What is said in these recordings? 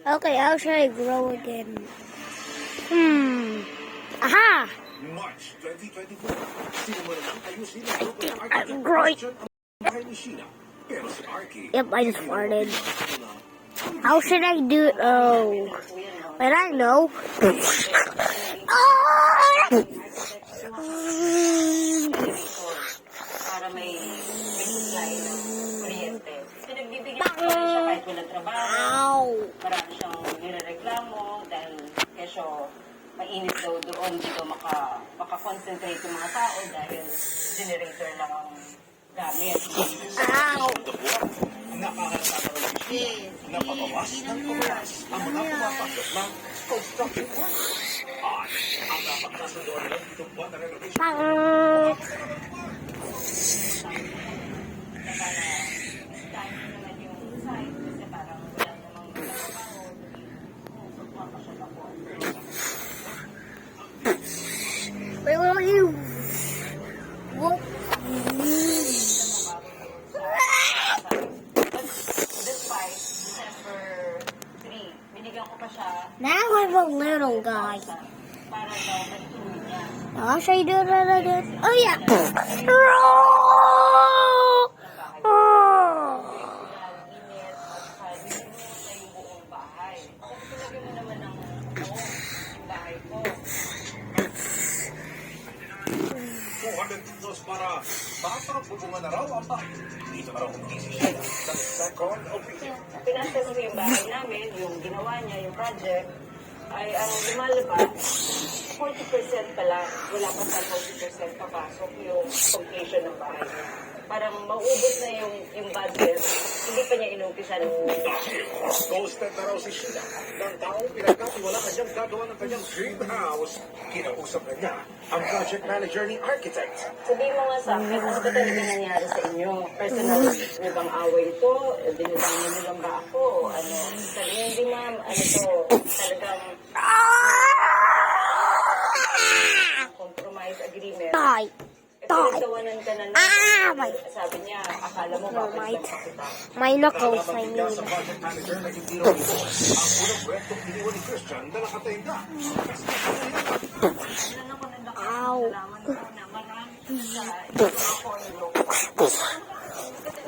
Okay, how should I grow again? Aha! March 2024. Sinimula ng ayusin ang grupo ng I'm architect growing. Christian ang bahay ni Sheena. Pero si Arky, Yep, I just farted. How should I do it? Oh, wait, I know. Para may supply ng kuryente. Pinagbibigyan ko rin siya kahit walang trabaho. Ow! Marami siyang nirereklamo dahil kesyo mainit daw doon, dito makakonsentrate yung mga tao dahil generator lang ang gamit. Ow! napabawas ng oras ang mga pumapasok ng construction work. At ang napakasundo nila itong buwan na renovation. Dahil naman yung site, kasi parang wala namang trabaho, magpapasyal ako. Wait, what are you? What? Despite December 3, binigyan ko pa siya Now I'm a little guy. para daw mag-tuloy niya. How should I do that again? Oh yeah. Init at saka binigyan mo na yung buong bahay. Kasi pinagyan mo naman ng yung bahay ko. 200 kilos para bubungan na raw ang bahay. Dito na raw kumisi siya ng second opinion. Pinasas ko yung bahay namin, yung ginawa niya, yung project, ay ang lumalabas, 40% pa lang, wala pa sa 40% papasok yung completion ng bahay niya. Parang maubos na yung budget, hindi pa niya inumpisa ng Ghosted na raw si Sheena ng taong pinagkatiwalaan niyang gagawa ng kanyang dream house. Kinausap na niya ang project manager ni architect. Sabihin mo nga sa akin, ano ba talaga nangyari sa inyo? Personal, may bang away ito? Dinadami niyo lang ba ako? Ano? Sabi niya, hindi ma'am, ano to, talagang compromise agreement. Die. Pinagtawanan ka na My, sabi niya, akala mo babalik pa kita. my knuckles, I Nalaman niya mean. sa project manager na hindi raw ito ang unang proyektong iniwan ni Christian na nakatainda. Kasi Ano ko na Ow. nalaman ko na marami sa mga condo. Kasi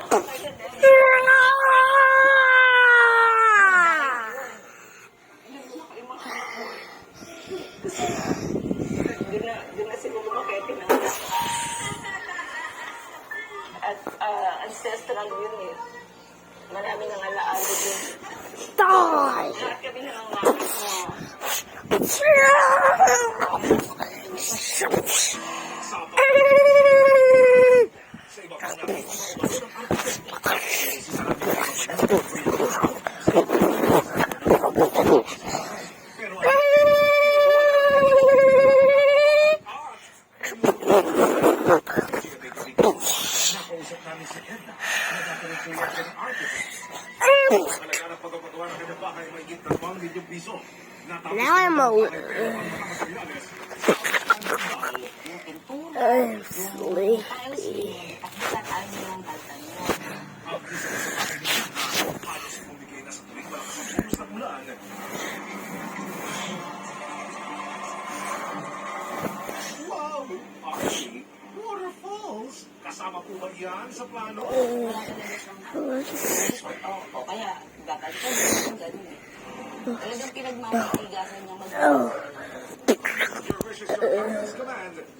nakakaya din. Doon na siguro makaya pinanganak. At ancestral yun eh. Marami nang alaala din. Die. Lahat kami nanganganak mo. sa iba pang nakikita nakausap namin si Edna na gagawin siya ng architect. Talaga ng pagpapagawa ng kanyang bahay may higit ng 1 milyong piso. Now I'm a I'm sleepy. Wow! Archie, waterfalls! Kasama po ba yan sa plano? O kaya, babalik ka din ng ganun eh. Talagang pinagmamatigasan niya mag- Your wishes, your Archie's command.